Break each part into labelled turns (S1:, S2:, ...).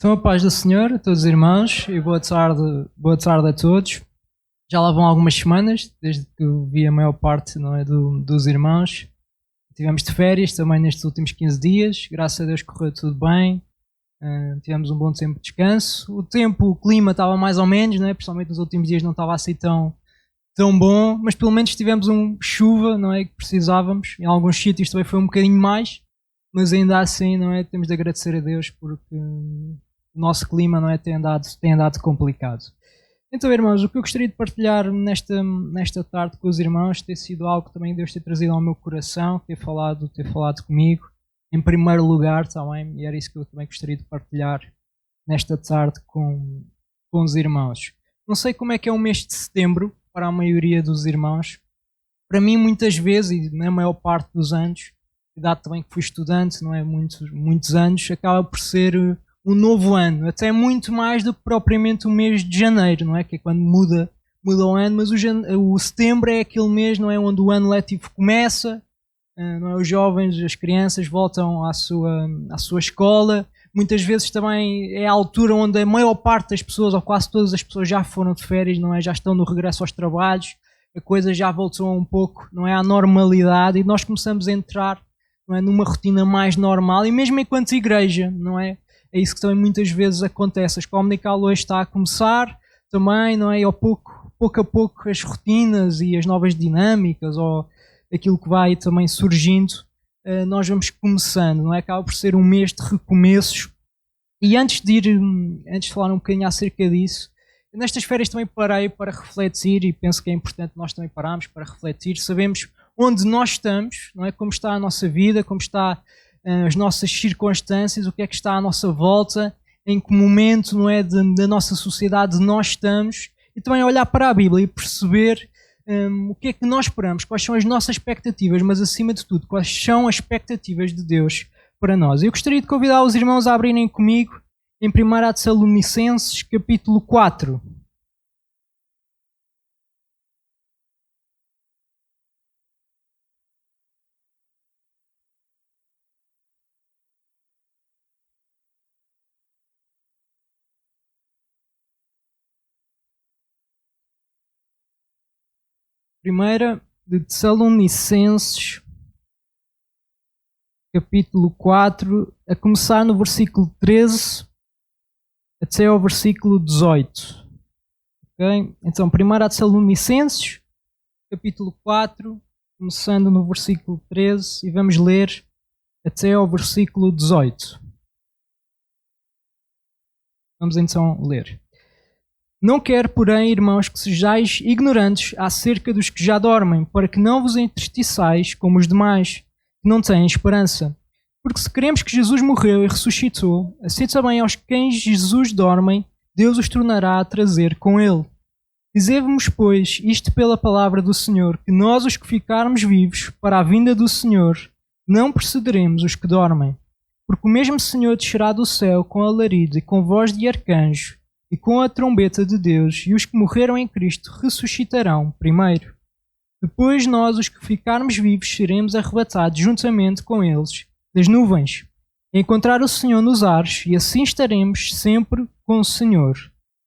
S1: Então, a paz do Senhor a todos os irmãos e boa tarde a todos. Já lá vão algumas semanas, desde que eu vi a maior parte, não é, dos irmãos. Tivemos de férias também nestes últimos 15 dias, graças a Deus correu tudo bem. Tivemos um bom tempo de descanso. O clima estava mais ou menos, não é? Principalmente nos últimos dias não estava assim tão bom, mas pelo menos tivemos chuva, não é, que precisávamos. Em alguns sítios também foi um bocadinho mais, mas ainda assim, não é, temos de agradecer a Deus porque o nosso clima, não é, tem andado complicado. Então, irmãos, o que eu gostaria de partilhar nesta tarde com os irmãos tem sido algo que também Deus tem trazido ao meu coração, ter falado comigo, em primeiro lugar também, e era isso que eu também gostaria de partilhar nesta tarde com os irmãos. Não sei como é que é o mês de setembro para a maioria dos irmãos. Para mim, muitas vezes, e na maior parte dos anos, idade também que fui estudante, não é, muitos anos, acaba por ser um novo ano, até muito mais do que propriamente o mês de janeiro, não é? Que é quando muda o ano, mas o setembro é aquele mês, não é? Onde o ano letivo começa, não é? Os jovens, as crianças voltam à sua escola. Muitas vezes também é a altura onde a maior parte das pessoas, ou quase todas as pessoas, já foram de férias, não é? Já estão no regresso aos trabalhos, a coisa já voltou um pouco, não é, à normalidade, e nós começamos a entrar, não é, numa rotina mais normal, e mesmo enquanto igreja, não é? É isso que também muitas vezes acontece. A escola dominical hoje está a começar também, não é? E pouco a pouco as rotinas e as novas dinâmicas, ou aquilo que vai também surgindo, nós vamos começando, não é? Acaba por ser um mês de recomeços. E antes de falar um bocadinho acerca disso, nestas férias também parei para refletir, e penso que é importante nós também pararmos para refletir, sabemos onde nós estamos, não é? Como está a nossa vida, como está as nossas circunstâncias, o que é que está à nossa volta, em que momento, não é, da nossa sociedade nós estamos, e também olhar para a Bíblia e perceber o que é que nós esperamos, quais são as nossas expectativas, mas acima de tudo, quais são as expectativas de Deus para nós. Eu gostaria de convidar os irmãos a abrirem comigo em 1 Tessalonicenses, capítulo 4. Primeira de Tessalonicenses, capítulo 4, a começar no versículo 13 até ao versículo 18. Okay? Então, 1 Tessalonicenses, capítulo 4, começando no versículo 13, e vamos ler até ao versículo 18. Vamos então ler. Não quero, porém, irmãos, que sejais ignorantes acerca dos que já dormem, para que não vos entristeçais como os demais, que não têm esperança. Porque se queremos que Jesus morreu e ressuscitou, assim também aos quem Jesus dormem, Deus os tornará a trazer com ele. Dizemos, pois, isto pela palavra do Senhor, que nós, os que ficarmos vivos para a vinda do Senhor, não precederemos os que dormem. Porque o mesmo Senhor descerá do céu com alarido e com voz de arcanjo, e com a trombeta de Deus, e os que morreram em Cristo ressuscitarão primeiro. Depois nós, os que ficarmos vivos, seremos arrebatados juntamente com eles das nuvens, a encontrar o Senhor nos ares, e assim estaremos sempre com o Senhor.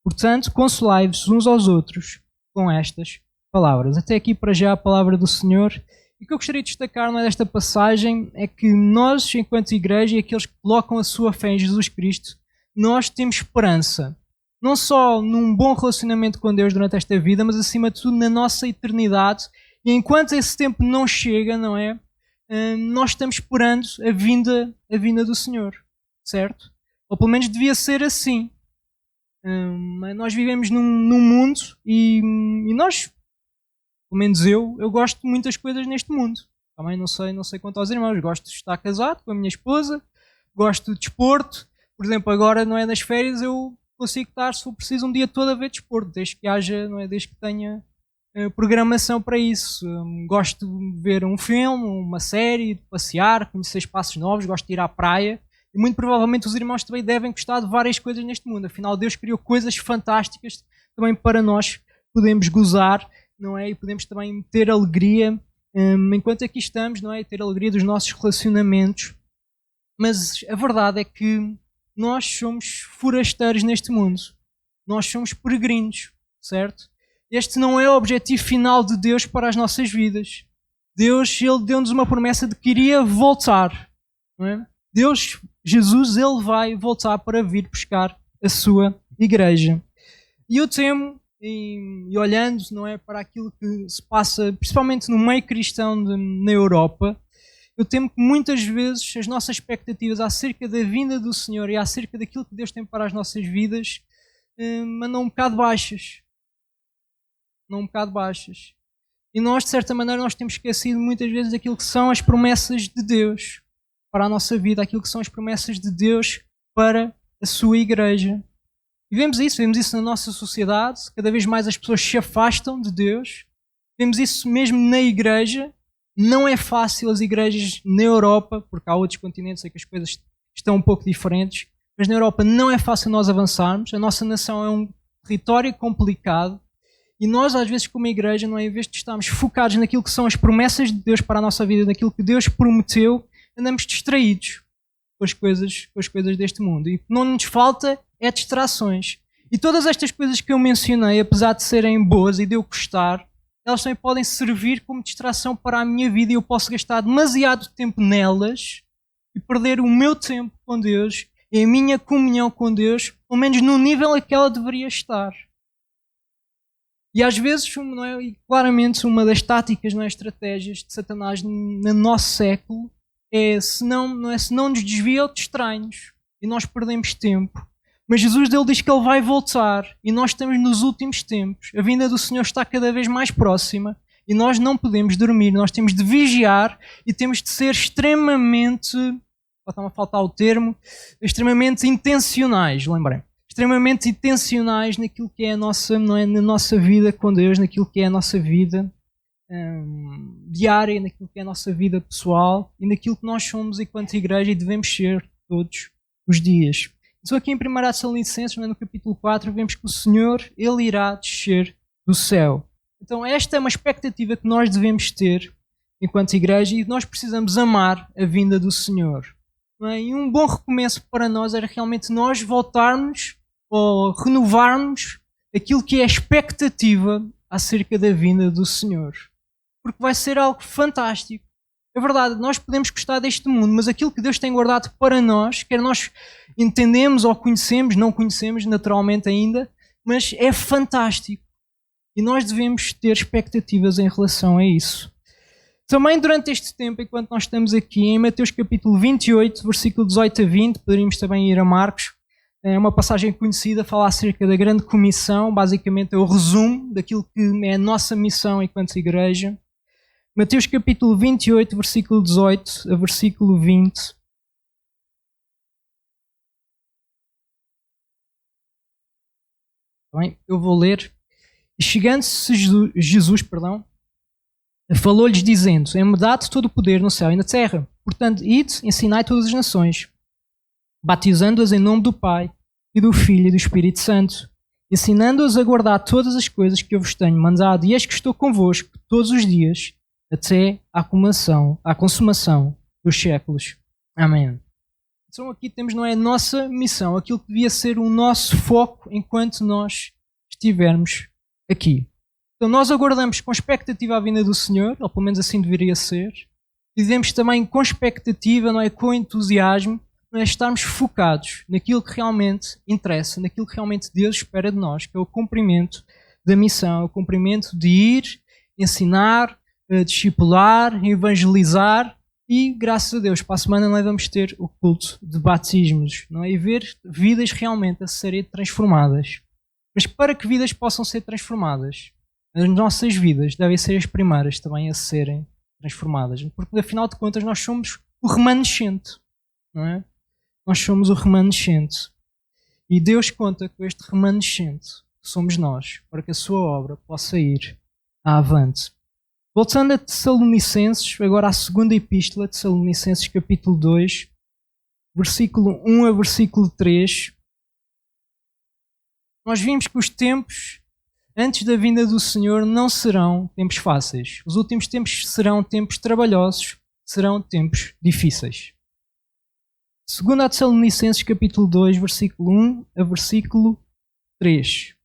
S1: Portanto, consolai-vos uns aos outros com estas palavras. Até aqui para já a palavra do Senhor. E o que eu gostaria de destacar nesta passagem é que nós, enquanto igreja, e aqueles que colocam a sua fé em Jesus Cristo, nós temos esperança. Não só num bom relacionamento com Deus durante esta vida, mas acima de tudo na nossa eternidade. E enquanto esse tempo não chega, não é? Nós estamos esperando a vinda do Senhor, certo? Ou pelo menos devia ser assim. Nós vivemos num mundo e nós, pelo menos eu gosto de muitas coisas neste mundo. Também não sei quanto aos irmãos. Gosto de estar casado com a minha esposa, gosto de desporto. Por exemplo, agora, não é, nas férias eu consigo estar, se for preciso, um dia todo a ver desporto, desde que haja, não é, desde que tenha programação para isso. Gosto de ver um filme, uma série, de passear, conhecer espaços novos, gosto de ir à praia. E muito provavelmente os irmãos também devem gostar de várias coisas neste mundo. Afinal, Deus criou coisas fantásticas também para nós podemos gozar, não é? E podemos também ter alegria enquanto aqui estamos, não é? Ter alegria dos nossos relacionamentos. Mas a verdade é que nós somos forasteiros neste mundo. Nós somos peregrinos, certo? Este não é o objetivo final de Deus para as nossas vidas. Deus, Ele deu-nos uma promessa de que iria voltar. Não é? Deus, Jesus, Ele vai voltar para vir buscar a sua igreja. E eu temo, e olhando, não é, para aquilo que se passa, principalmente no meio cristão na Europa, eu temo que muitas vezes as nossas expectativas acerca da vinda do Senhor e acerca daquilo que Deus tem para as nossas vidas andam um bocado baixas. Andam um bocado baixas. E nós, de certa maneira, nós temos esquecido muitas vezes aquilo que são as promessas de Deus para a nossa vida, aquilo que são as promessas de Deus para a sua igreja. E vemos isso na nossa sociedade, cada vez mais as pessoas se afastam de Deus. Vemos isso mesmo na igreja. Não é fácil as igrejas na Europa, porque há outros continentes em que as coisas estão um pouco diferentes, mas na Europa não é fácil nós avançarmos. A nossa nação é um território complicado e nós, às vezes, como igreja, não é, em vez de estarmos focados naquilo que são as promessas de Deus para a nossa vida, naquilo que Deus prometeu, andamos distraídos com as coisas deste mundo. E o que não nos falta é distrações. E todas estas coisas que eu mencionei, apesar de serem boas e de eu gostar, elas também podem servir como distração para a minha vida e eu posso gastar demasiado tempo nelas e perder o meu tempo com Deus e a minha comunhão com Deus, pelo menos no nível em que ela deveria estar. E às vezes, não é, e claramente, uma das táticas, não é, estratégias de Satanás no nosso século se não nos desvia ou distrai-nos e nós perdemos tempo. Mas Jesus, ele diz que ele vai voltar e nós estamos nos últimos tempos. A vinda do Senhor está cada vez mais próxima e nós não podemos dormir. Nós temos de vigiar e temos de ser extremamente, está-me a faltar o termo, extremamente intencionais, lembrei. Extremamente intencionais naquilo que é a nossa, não é, na nossa vida com Deus, naquilo que é a nossa vida diária, naquilo que é a nossa vida pessoal e naquilo que nós somos enquanto igreja e devemos ser todos os dias. Então aqui em 1 Tessalonicenses, no capítulo 4, vemos que o Senhor, Ele irá descer do céu. Então esta é uma expectativa que nós devemos ter enquanto igreja e nós precisamos amar a vinda do Senhor. Não é? E um bom recomeço para nós era realmente nós voltarmos ou renovarmos aquilo que é a expectativa acerca da vinda do Senhor. Porque vai ser algo fantástico. É verdade, nós podemos gostar deste mundo, mas aquilo que Deus tem guardado para nós, quer nós entendemos ou conhecemos, não conhecemos naturalmente ainda, mas é fantástico. E nós devemos ter expectativas em relação a isso. Também durante este tempo, enquanto nós estamos aqui, em Mateus capítulo 28, versículo 18 a 20, poderíamos também ir a Marcos, é uma passagem conhecida, fala acerca da grande comissão, basicamente é o resumo daquilo que é a nossa missão enquanto igreja. Mateus capítulo 28, versículo 18 a versículo 20. Bem, eu vou ler. E chegando-se Jesus, falou-lhes dizendo: é-me dado todo o poder no céu e na terra. Portanto, ide, ensinai todas as nações, batizando-as em nome do Pai e do Filho e do Espírito Santo, ensinando-as a guardar todas as coisas que eu vos tenho mandado. E eis que estou convosco todos os dias, até à consumação dos séculos. Amém. Então aqui temos, não é, a nossa missão, aquilo que devia ser o nosso foco enquanto nós estivermos aqui. Então nós aguardamos com expectativa a vinda do Senhor, ou pelo menos assim deveria ser, e devemos também com expectativa, não é, com entusiasmo, não é, estarmos focados naquilo que realmente interessa, naquilo que realmente Deus espera de nós, que é o cumprimento da missão, o cumprimento de ir, ensinar, discipular, evangelizar e, graças a Deus, para a semana nós vamos ter o culto de batismos, não é? E ver vidas realmente a serem transformadas. Mas para que vidas possam ser transformadas, as nossas vidas devem ser as primeiras também a serem transformadas. Porque, afinal de contas, nós somos o remanescente, não é? Nós somos o remanescente. E Deus conta com este remanescente, que somos nós, para que a sua obra possa ir avante. Voltando a Tessalonicenses, agora à segunda epístola, Tessalonicenses capítulo 2, versículo 1 a versículo 3, nós vimos que os tempos antes da vinda do Senhor não serão tempos fáceis. Os últimos tempos serão tempos trabalhosos, serão tempos difíceis. 2 Tessalonicenses capítulo 2, versículo 1 a versículo 3.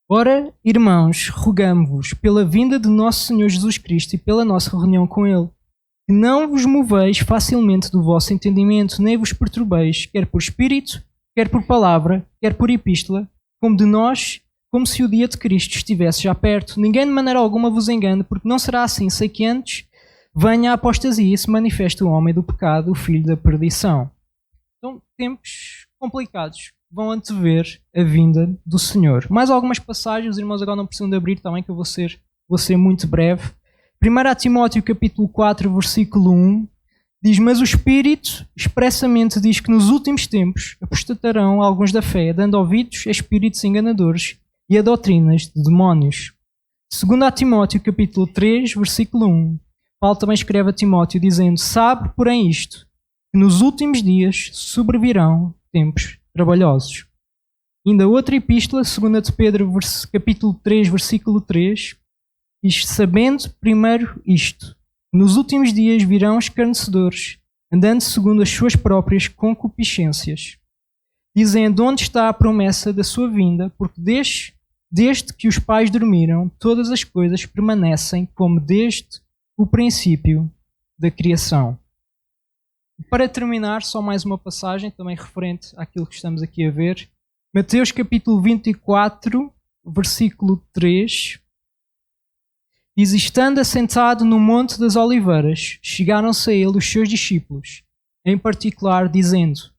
S1: Ora, irmãos, rogamo-vos, pela vinda de nosso Senhor Jesus Cristo e pela nossa reunião com Ele, que não vos moveis facilmente do vosso entendimento, nem vos perturbeis, quer por espírito, quer por palavra, quer por epístola, como de nós, como se o dia de Cristo estivesse já perto. Ninguém de maneira alguma vos engane, porque não será assim, sei que antes venha a apostasia e se manifeste o homem do pecado, o filho da perdição. Então, tempos complicados vão antever a vinda do Senhor. Mais algumas passagens, os irmãos agora não precisam de abrir também, que eu vou ser muito breve. 1 Timóteo capítulo 4, versículo 1, diz: mas o Espírito expressamente diz que nos últimos tempos apostatarão alguns da fé, dando ouvidos a espíritos enganadores e a doutrinas de demónios. 2 Timóteo capítulo 3, versículo 1, Paulo também escreve a Timóteo dizendo: sabe, porém, isto, que nos últimos dias sobrevirão tempos trabalhosos. Ainda outra epístola, 2 de Pedro, capítulo 3, versículo 3, diz: sabendo primeiro isto, que nos últimos dias virão escarnecedores, andando segundo as suas próprias concupiscências, dizendo: onde está a promessa da sua vinda? Porque desde que os pais dormiram, todas as coisas permanecem como desde o princípio da criação. Para terminar, só mais uma passagem, também referente àquilo que estamos aqui a ver. Mateus capítulo 24, versículo 3. Diz: estando assentado no Monte das Oliveiras, chegaram-se a ele os seus discípulos, em particular dizendo: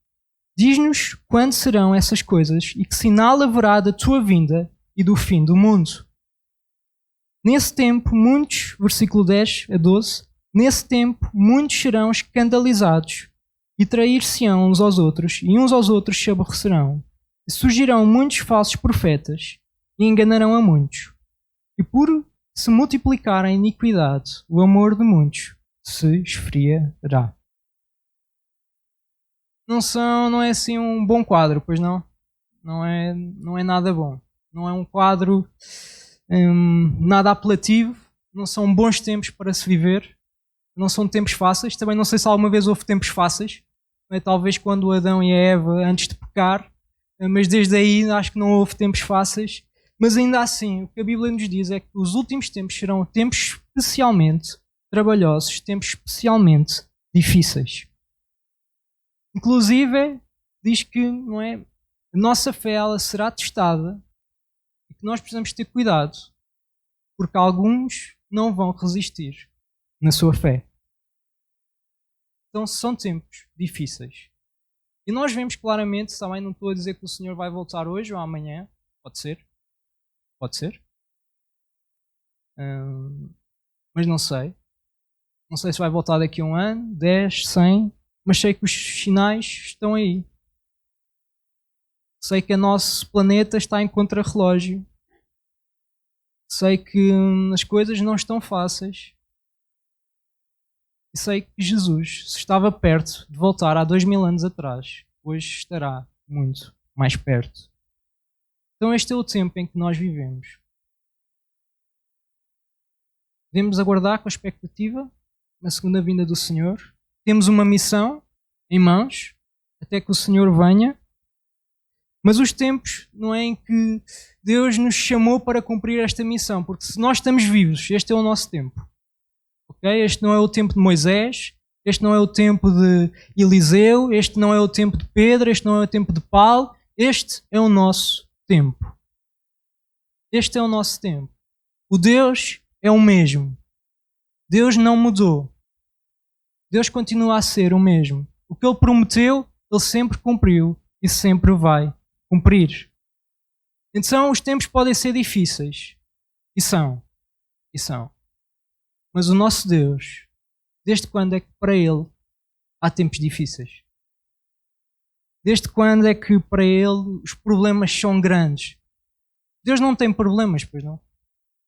S1: diz-nos quando serão essas coisas e que sinal haverá da tua vinda e do fim do mundo. Nesse tempo, muitos, versículo 10 a 12, nesse tempo, muitos serão escandalizados e trair-se-ão uns aos outros, e uns aos outros se aborrecerão. E surgirão muitos falsos profetas e enganarão a muitos. E por se multiplicar a iniquidade, o amor de muitos se esfriará. Não é assim um bom quadro, pois não? Não é nada bom. Não é um quadro nada apelativo. Não são bons tempos para se viver. Não são tempos fáceis. Também não sei se alguma vez houve tempos fáceis. Talvez quando Adão e a Eva, antes de pecar, mas desde aí acho que não houve tempos fáceis. Mas ainda assim, o que a Bíblia nos diz é que os últimos tempos serão tempos especialmente trabalhosos, tempos especialmente difíceis. Inclusive, diz que a nossa fé ela será testada e que nós precisamos ter cuidado, porque alguns não vão resistir na sua fé. Então são tempos difíceis. E nós vemos claramente, também não estou a dizer que o Senhor vai voltar hoje ou amanhã, pode ser, mas não sei. Não sei se vai voltar daqui a 1 ano, 10, 100, mas sei que os sinais estão aí. Sei que o nosso planeta está em contrarrelógio. Sei que as coisas não estão fáceis. E sei que Jesus, se estava perto de voltar há 2000 anos atrás, hoje estará muito mais perto. Então este é o tempo em que nós vivemos. Devemos aguardar com expectativa na segunda vinda do Senhor. Temos uma missão em mãos até que o Senhor venha. Mas os tempos não é em que Deus nos chamou para cumprir esta missão, porque se nós estamos vivos, este é o nosso tempo. Okay? Este não é o tempo de Moisés, este não é o tempo de Eliseu, este não é o tempo de Pedro, este não é o tempo de Paulo, este é o nosso tempo. Este é o nosso tempo. O Deus é o mesmo. Deus não mudou. Deus continua a ser o mesmo. O que Ele prometeu, Ele sempre cumpriu e sempre vai cumprir. Então os tempos podem ser difíceis. E são. Mas o nosso Deus, desde quando é que para Ele há tempos difíceis? Desde quando é que para Ele os problemas são grandes? Deus não tem problemas, pois não?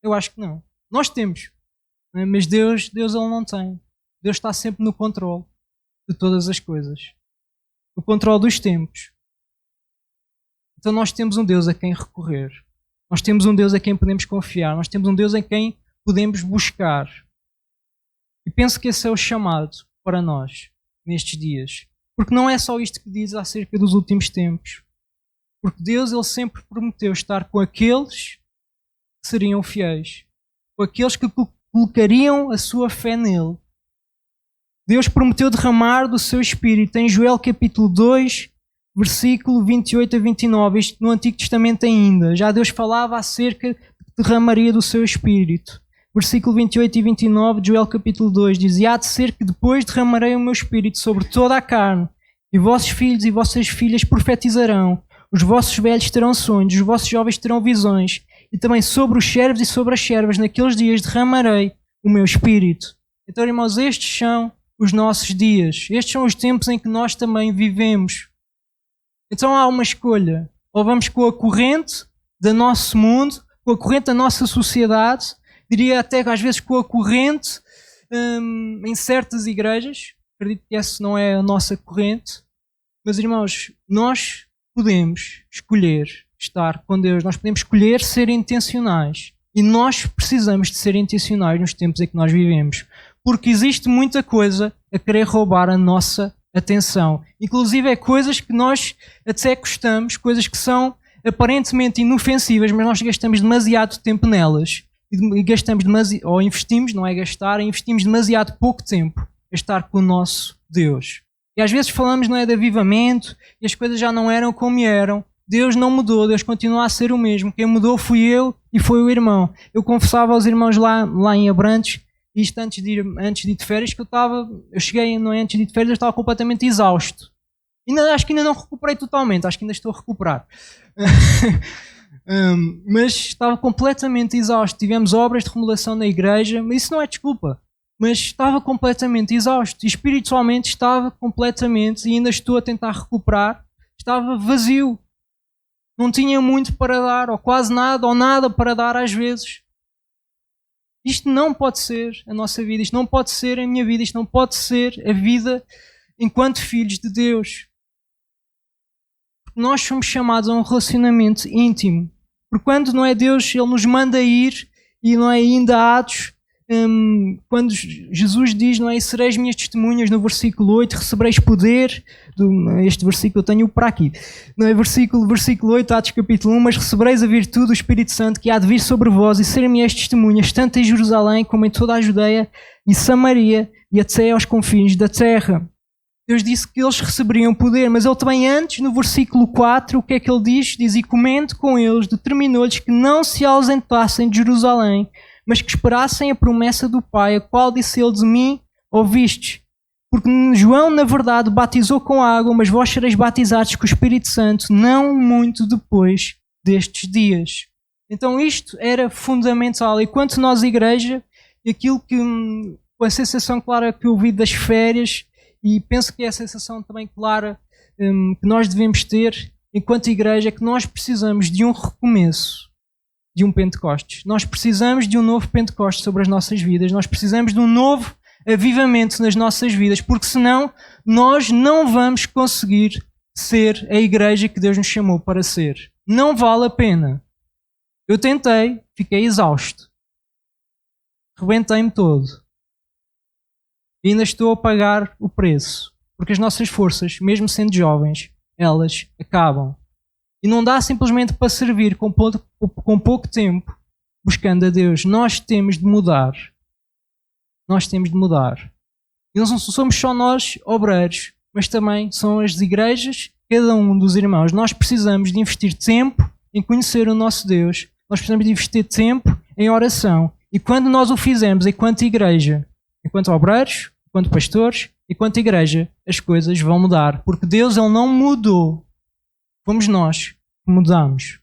S1: Eu acho que não. Nós temos. Mas Deus Ele não tem. Deus está sempre no controle de todas as coisas. No controle dos tempos. Então nós temos um Deus a quem recorrer. Nós temos um Deus a quem podemos confiar. Nós temos um Deus em quem podemos buscar. E penso que esse é o chamado para nós nestes dias. Porque não é só isto que diz acerca dos últimos tempos. Porque Deus, Ele sempre prometeu estar com aqueles que seriam fiéis. Com aqueles que colocariam a sua fé nele. Deus prometeu derramar do seu Espírito em Joel capítulo 2, versículo 28 a 29. Isto no Antigo Testamento ainda. Já Deus falava acerca de derramaria do seu Espírito. Versículo 28 e 29 de Joel capítulo 2 diz: E há de ser que depois derramarei o meu Espírito sobre toda a carne, e vossos filhos e vossas filhas profetizarão, os vossos velhos terão sonhos, os vossos jovens terão visões, e também sobre os servos e sobre as servas naqueles dias derramarei o meu Espírito. Então, irmãos, estes são os nossos dias. Estes são os tempos em que nós também vivemos. Então há uma escolha. Ou vamos com a corrente do nosso mundo, com a corrente da nossa sociedade, diria até às vezes com a corrente em certas igrejas. Acredito que essa não é a nossa corrente. Mas, irmãos, nós podemos escolher estar com Deus. Nós podemos escolher ser intencionais. E nós precisamos de ser intencionais nos tempos em que nós vivemos. Porque existe muita coisa a querer roubar a nossa atenção. Inclusive coisas que nós até gostamos, coisas que são aparentemente inofensivas, mas nós gastamos demasiado tempo nelas. E gastamos demasiado, ou investimos, não é gastar, investimos demasiado pouco tempo a estar com o nosso Deus. E às vezes falamos, não é, de avivamento, e as coisas já não eram como eram. Deus não mudou, Deus continua a ser o mesmo. Quem mudou fui eu e foi o irmão. Eu confessava aos irmãos lá em Abrantes, isto antes de ir de férias, que eu cheguei, não é, antes de ir de férias, eu estava completamente exausto. Acho que ainda não recuperei totalmente, acho que ainda estou a recuperar. Mas estava completamente exausto. Tivemos obras de remodelação na igreja, mas isso não é desculpa. Mas estava completamente exausto. E espiritualmente estava completamente, e ainda estou a tentar recuperar, estava vazio. Não tinha muito para dar, ou quase nada, ou nada para dar às vezes. Isto não pode ser a nossa vida, isto não pode ser a minha vida, isto não pode ser a vida enquanto filhos de Deus. Nós somos chamados a um relacionamento íntimo. Porque quando não é Deus, Ele nos manda ir, e não é ainda Atos, quando Jesus diz, não é, sereis minhas testemunhas, no versículo 8, recebereis poder, este versículo eu tenho para aqui, não é, versículo 8, Atos capítulo 1, mas recebereis a virtude do Espírito Santo que há de vir sobre vós e serem-me testemunhas, tanto em Jerusalém como em toda a Judeia e Samaria e até aos confins da terra. Deus disse que eles receberiam poder, mas Ele também antes, no versículo 4, o que é que Ele diz? Diz, e comendo com eles, determinou-lhes que não se ausentassem de Jerusalém, mas que esperassem a promessa do Pai, a qual disse Ele, de mim ouvistes. Porque João, na verdade, batizou com água, mas vós sereis batizados com o Espírito Santo, não muito depois destes dias. Então isto era fundamental. E quanto nós, igreja, aquilo que, com a sensação clara que eu vi das férias, e penso que é a sensação também clara que nós devemos ter enquanto igreja, é que nós precisamos de um recomeço, de um Pentecostes. Nós precisamos de um novo Pentecostes sobre as nossas vidas. Nós precisamos de um novo avivamento nas nossas vidas, porque senão nós não vamos conseguir ser a igreja que Deus nos chamou para ser. Não vale a pena. Eu tentei, fiquei exausto. Rebentei-me todo. E ainda estou a pagar o preço. Porque as nossas forças, mesmo sendo jovens, elas acabam. E não dá simplesmente para servir com pouco tempo buscando a Deus. Nós temos de mudar. Nós temos de mudar. E não somos só nós, obreiros, mas também são as igrejas, cada um dos irmãos. Nós precisamos de investir tempo em conhecer o nosso Deus. Nós precisamos de investir tempo em oração. E quando nós o fizermos enquanto igreja, enquanto obreiros, enquanto pastores, enquanto igreja, as coisas vão mudar. Porque Deus, Ele não mudou. Fomos nós que mudamos.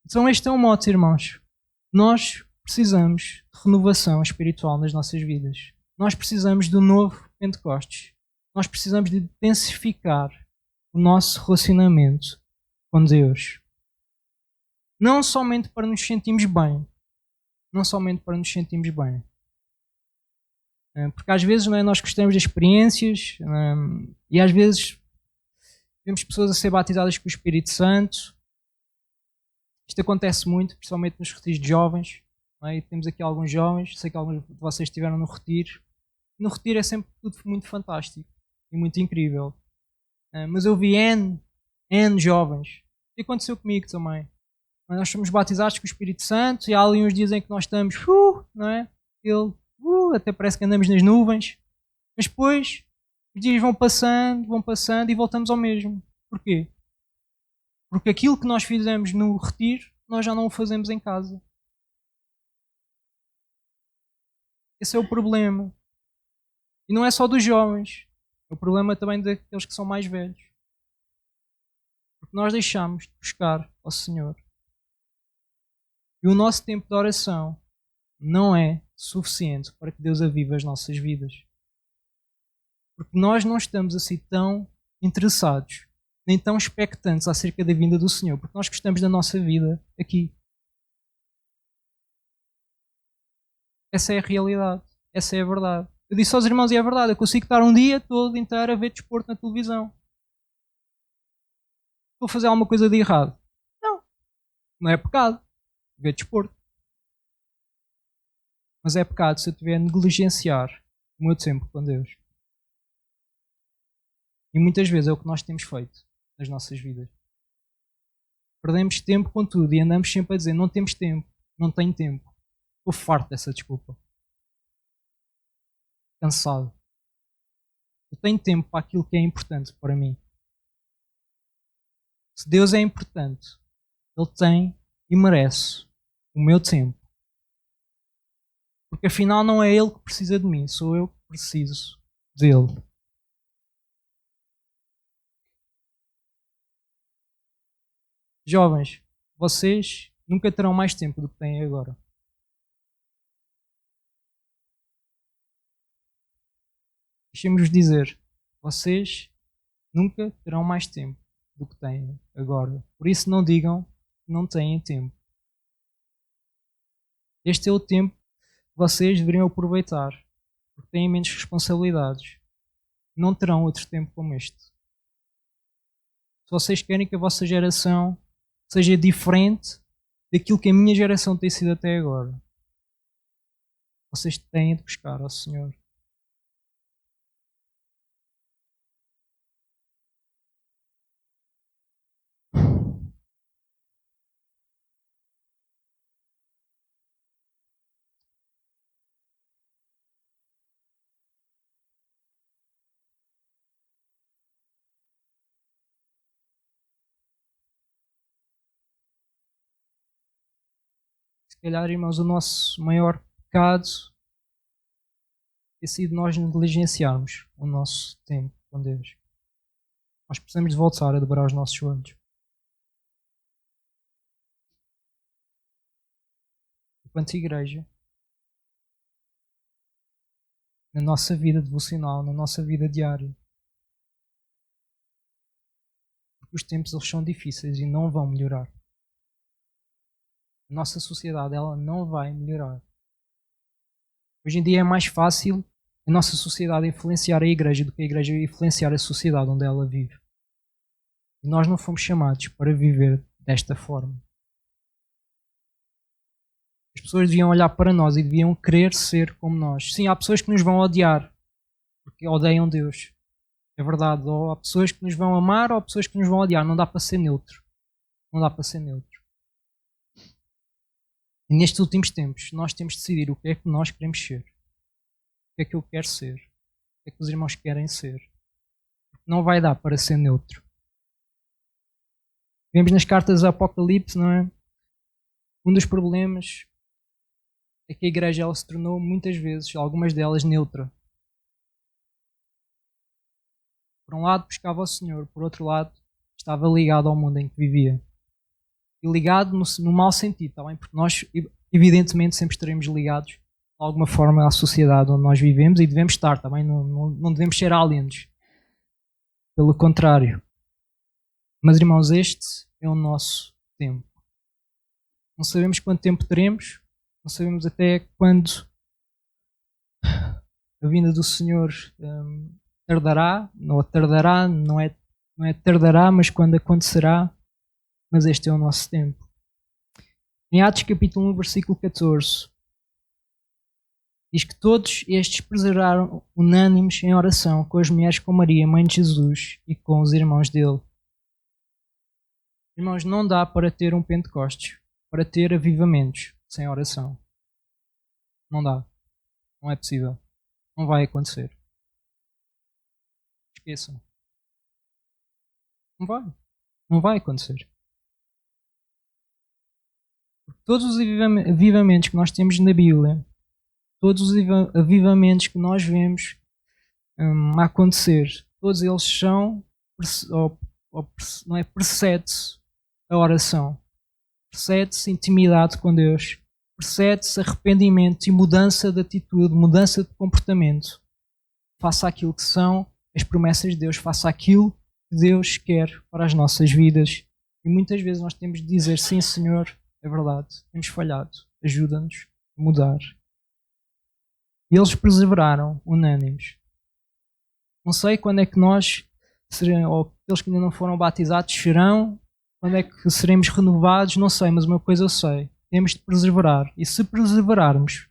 S1: Então este é o mote, irmãos. Nós precisamos de renovação espiritual nas nossas vidas. Nós precisamos do novo Pentecostes. Nós precisamos de intensificar o nosso relacionamento com Deus. Não somente para nos sentirmos bem. Não somente para nos sentirmos bem. Porque às vezes, não é, nós gostamos de experiências e às vezes Vemos pessoas a ser batizadas com o Espírito Santo. Isto acontece muito, principalmente nos retiros de jovens. Não é? E temos aqui alguns jovens, sei que alguns de vocês estiveram no retiro. No retiro é sempre tudo muito fantástico e muito incrível. Mas eu vi N jovens. E aconteceu comigo também. Nós somos batizados com o Espírito Santo e há ali uns dias em que nós estamos, não é? Ele, até parece que andamos nas nuvens. Mas depois os dias vão passando e voltamos ao mesmo. Porquê? Porque aquilo que nós fizemos no retiro, nós já não o fazemos em casa. Esse é o problema. E não é só dos jovens. É o problema também daqueles que são mais velhos. Porque nós deixamos de buscar ao Senhor. E o nosso tempo de oração não é suficiente para que Deus avive as nossas vidas. Porque nós não estamos assim tão interessados, nem tão expectantes acerca da vinda do Senhor, porque nós gostamos da nossa vida aqui. Essa é a realidade. Essa é a verdade. Eu disse aos irmãos, e é verdade, eu consigo estar um dia todo inteiro a ver desporto na televisão. Estou a fazer alguma coisa de errado? Não. Não é pecado ver desporto. Mas é pecado se eu estiver a negligenciar o meu tempo com Deus. E muitas vezes é o que nós temos feito nas nossas vidas. Perdemos tempo com tudo e andamos sempre a dizer não temos tempo, não tenho tempo. Estou farto dessa desculpa. Cansado. Eu tenho tempo para aquilo que é importante para mim. Se Deus é importante, Ele tem e merece o meu tempo. Porque afinal não é Ele que precisa de mim, sou eu que preciso dele. Jovens, vocês nunca terão mais tempo do que têm agora. Deixem-me-vos dizer, vocês nunca terão mais tempo do que têm agora. Por isso não digam que não têm tempo. Este é o tempo que vocês deveriam aproveitar, porque têm menos responsabilidades. Não terão outro tempo como este. Se vocês querem que a vossa geração seja diferente daquilo que a minha geração tem sido até agora, vocês têm de buscar ao Senhor. Se calhar, irmãos, o nosso maior pecado tem sido nós negligenciarmos o nosso tempo com Deus. Nós precisamos de voltar a dobrar os nossos joelhos. Enquanto igreja, na nossa vida devocional, na nossa vida diária. Porque os tempos eles são difíceis e não vão melhorar. A nossa sociedade ela não vai melhorar. Hoje em dia é mais fácil a nossa sociedade influenciar a igreja do que a igreja influenciar a sociedade onde ela vive. E nós não fomos chamados para viver desta forma. As pessoas deviam olhar para nós e deviam querer ser como nós. Sim, há pessoas que nos vão odiar porque odeiam Deus. É verdade. Ou há pessoas que nos vão amar ou há pessoas que nos vão odiar. Não dá para ser neutro. Não dá para ser neutro. E nestes últimos tempos, nós temos de decidir o que é que nós queremos ser. O que é que eu quero ser. O que é que os irmãos querem ser. Não vai dar para ser neutro. Vemos nas cartas do Apocalipse, não é? Um dos problemas é que a igreja ela se tornou muitas vezes, algumas delas, neutra. Por um lado buscava o Senhor, por outro lado estava ligado ao mundo em que vivia. E ligado no mau sentido, tá bem? Porque nós, evidentemente, sempre estaremos ligados de alguma forma à sociedade onde nós vivemos e devemos estar, tá bem? Não devemos ser aliens. Pelo contrário. Mas, irmãos, este é o nosso tempo. Não sabemos quanto tempo teremos, não sabemos até quando a vinda do Senhor tardará, não é não é tardará, mas quando acontecerá, mas este é o nosso tempo. Em Atos capítulo 1, versículo 14, diz que todos estes perseveraram unânimes em oração com as mulheres, com Maria, mãe de Jesus, e com os irmãos dele. Irmãos, não dá para ter um Pentecostes, para ter avivamentos sem oração. Não dá. Não é possível. Não vai acontecer. Esqueçam. Não vai. Não vai acontecer. Todos os avivamentos que nós temos na Bíblia, todos os avivamentos que nós vemos a acontecer, todos eles são, não é, precede-se a oração, precede-se intimidade com Deus, precede-se arrependimento e mudança de atitude, mudança de comportamento. Faça aquilo que são as promessas de Deus, faça aquilo que Deus quer para as nossas vidas. E muitas vezes nós temos de dizer, sim Senhor, é verdade, temos falhado, ajuda-nos a mudar. E eles perseveraram, unânimes. Não sei quando é que nós, ou aqueles que ainda não foram batizados, serão, quando é que seremos renovados, não sei, mas uma coisa eu sei, temos de perseverar. E se perseverarmos,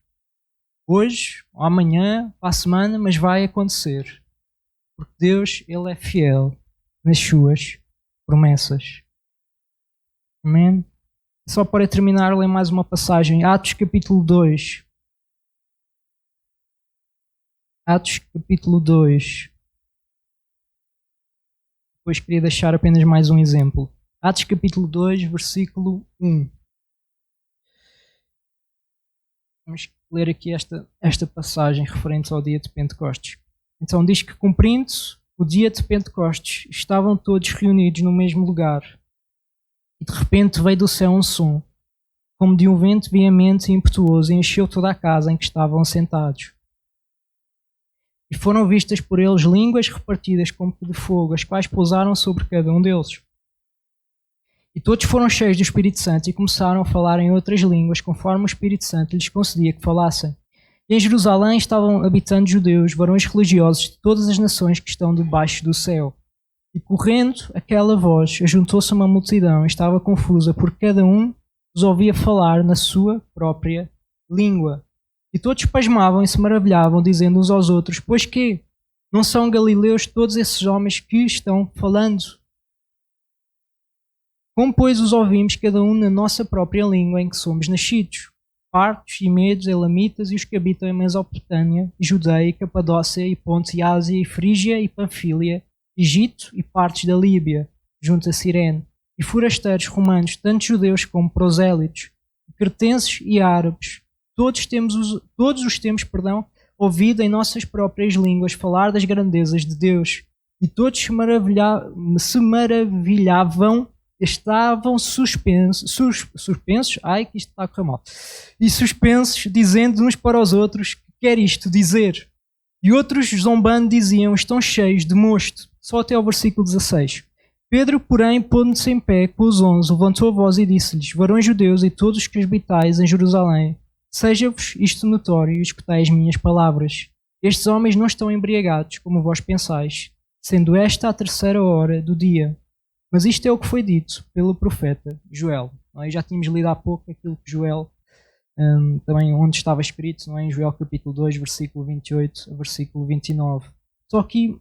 S1: hoje, ou amanhã, para a semana, mas vai acontecer. Porque Deus, Ele é fiel nas suas promessas. Amém? Só para terminar, ler mais uma passagem. Atos capítulo 2. Atos capítulo 2. Depois queria deixar apenas mais um exemplo. Atos capítulo 2, versículo 1. Vamos ler aqui esta passagem referente ao dia de Pentecostes. Então diz que, cumprindo o dia de Pentecostes, estavam todos reunidos no mesmo lugar. E de repente veio do céu um som, como de um vento veemente e impetuoso, e encheu toda a casa em que estavam sentados. E foram vistas por eles línguas repartidas como de fogo, as quais pousaram sobre cada um deles. E todos foram cheios do Espírito Santo e começaram a falar em outras línguas, conforme o Espírito Santo lhes concedia que falassem. E em Jerusalém estavam habitando judeus, varões religiosos de todas as nações que estão debaixo do céu. E correndo aquela voz, ajuntou-se uma multidão e estava confusa, porque cada um os ouvia falar na sua própria língua. E todos pasmavam e se maravilhavam, dizendo uns aos outros, pois que não são galileus todos esses homens que estão falando? Como, pois, os ouvimos cada um na nossa própria língua em que somos nascidos? Partos e medos, elamitas e os que habitam em Mesopotâmia, Judeia, Capadócia e Ponto e Ásia e Frígia e Panfília, Egito e partes da Líbia, junto a Cirene, e forasteiros romanos, tanto judeus como prosélitos, cretenses e árabes. Todos os temos, ouvido em nossas próprias línguas falar das grandezas de Deus. E todos se maravilhavam, estavam suspensos, ai que isto está a correr mal, e suspensos, dizendo uns para os outros, que quer isto dizer? E outros, zombando, diziam, estão cheios de mosto. Só até ao versículo 16. Pedro, porém, pondo-se em pé com os 11, levantou a voz e disse-lhes, varões judeus e todos os que habitais em Jerusalém, seja-vos isto notório e escutai as minhas palavras. Estes homens não estão embriagados, como vós pensais, sendo esta a 3ª hora do dia. Mas isto é o que foi dito pelo profeta Joel. Nós já tínhamos lido há pouco aquilo que Joel, também onde estava escrito, não é? Em Joel capítulo 2, versículo 28 a versículo 29. Só aqui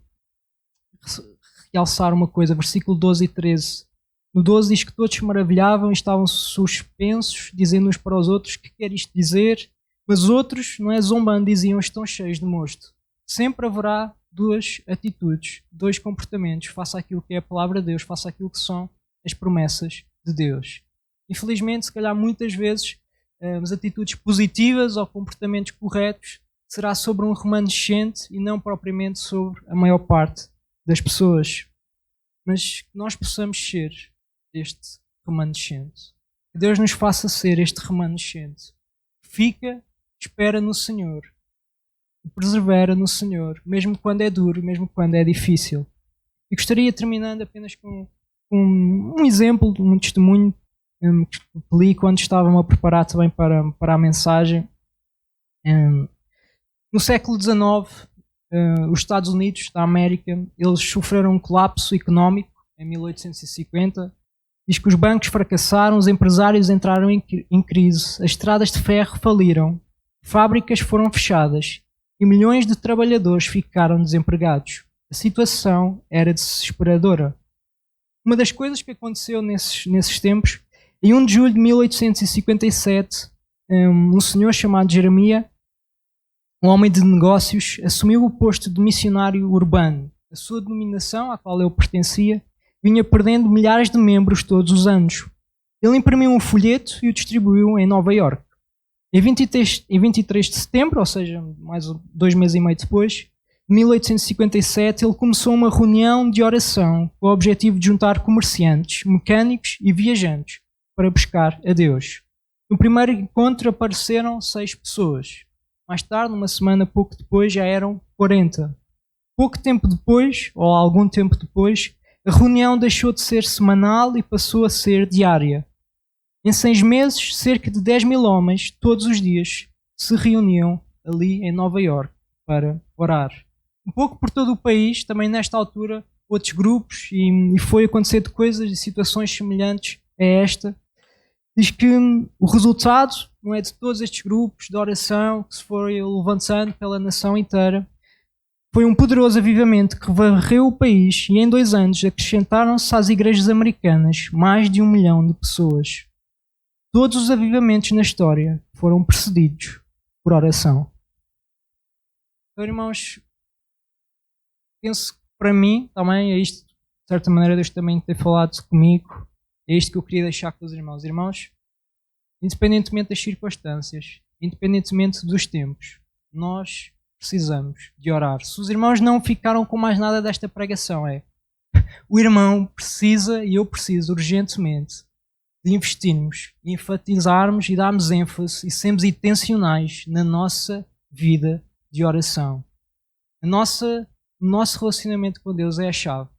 S1: realçar uma coisa, versículo 12 e 13. No 12 diz que todos se maravilhavam e estavam suspensos, dizendo uns para os outros, que quer isto dizer? Mas outros, não é, zombando, diziam, estão cheios de mosto. Sempre haverá duas atitudes, dois comportamentos, faça aquilo que é a palavra de Deus, faça aquilo que são as promessas de Deus. Infelizmente, se calhar muitas vezes, as atitudes positivas ou comportamentos corretos será sobre um remanescente e não propriamente sobre a maior parte das pessoas. Mas que nós possamos ser este remanescente. Que Deus nos faça ser este remanescente. Fica, espera no Senhor. E persevera no Senhor, mesmo quando é duro, mesmo quando é difícil. E gostaria, terminando apenas com um exemplo, um testemunho que li quando estava-me a preparar também para a mensagem. No século XIX, os Estados Unidos da América, eles sofreram um colapso económico em 1850, diz que os bancos fracassaram, os empresários entraram em crise, as estradas de ferro faliram, fábricas foram fechadas e milhões de trabalhadores ficaram desempregados. A situação era desesperadora. Uma das coisas que aconteceu nesses tempos, em 1 de julho de 1857, um senhor chamado Jeremias, um homem de negócios, assumiu o posto de missionário urbano. A sua denominação, à qual ele pertencia, vinha perdendo milhares de membros todos os anos. Ele imprimiu um folheto e o distribuiu em Nova Iorque. Em 23 de setembro, ou seja, mais 2 meses e meio depois, de 1857, ele começou uma reunião de oração com o objetivo de juntar comerciantes, mecânicos e viajantes para buscar a Deus. No primeiro encontro apareceram 6 pessoas. Mais tarde, uma semana pouco depois, já eram 40. Pouco tempo depois, ou algum tempo depois, a reunião deixou de ser semanal e passou a ser diária. Em 6 meses, cerca de 10 mil homens, todos os dias, se reuniam ali em Nova Iorque para orar. Um pouco por todo o país, também nesta altura, outros grupos, e foi acontecendo coisas e situações semelhantes a esta. Diz que o resultado, não é, de todos estes grupos de oração que se foi levantando pela nação inteira, foi um poderoso avivamento que varreu o país e em 2 anos acrescentaram-se às igrejas americanas mais de 1 milhão de pessoas. Todos os avivamentos na história foram precedidos por oração. Então, irmãos, penso que para mim também é isto, de certa maneira Deus também tem falado comigo, é isto que eu queria deixar com os irmãos. Irmãos, independentemente das circunstâncias, independentemente dos tempos, nós precisamos de orar. Se os irmãos não ficaram com mais nada desta pregação, o irmão precisa e eu preciso urgentemente de investirmos, enfatizarmos e darmos ênfase e sermos intencionais na nossa vida de oração. O nosso relacionamento com Deus é a chave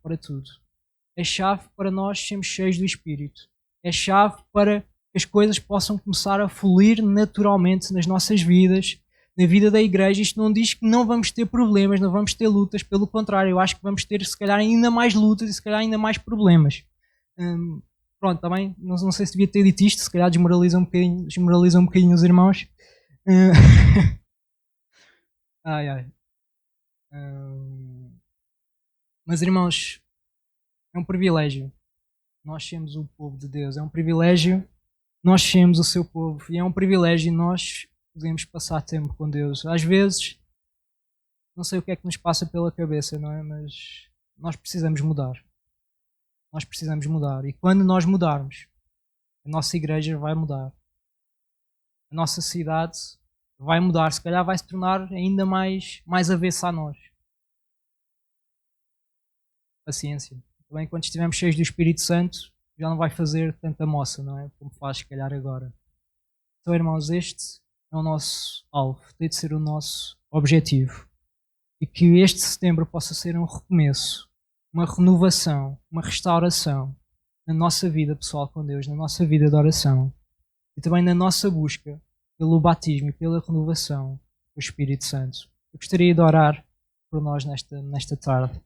S1: para tudo. É a chave para nós sermos cheios do Espírito. É a chave para que as coisas possam começar a fluir naturalmente nas nossas vidas, na vida da igreja. Isto não diz que não vamos ter problemas, não vamos ter lutas, pelo contrário, eu acho que vamos ter se calhar ainda mais lutas e se calhar ainda mais problemas. Pronto, também, não sei se devia ter dito isto, se calhar desmoraliza um bocadinho os irmãos. Mas irmãos, é um privilégio nós sermos o povo de Deus, é um privilégio nós sermos o seu povo e é um privilégio nós podemos passar tempo com Deus. Às vezes, não sei o que é que nos passa pela cabeça, não é? Mas nós precisamos mudar. Nós precisamos mudar. E quando nós mudarmos, a nossa igreja vai mudar. A nossa cidade vai mudar. Se calhar vai se tornar ainda mais avessa a nós. Paciência. Também quando estivermos cheios do Espírito Santo, já não vai fazer tanta moça, não é? Como faz, se calhar, agora. Então, irmãos, este é o nosso alvo, tem de ser o nosso objetivo. E que este setembro possa ser um recomeço, uma renovação, uma restauração na nossa vida pessoal com Deus, na nossa vida de oração e também na nossa busca pelo batismo e pela renovação do Espírito Santo. Eu gostaria de orar por nós nesta tarde.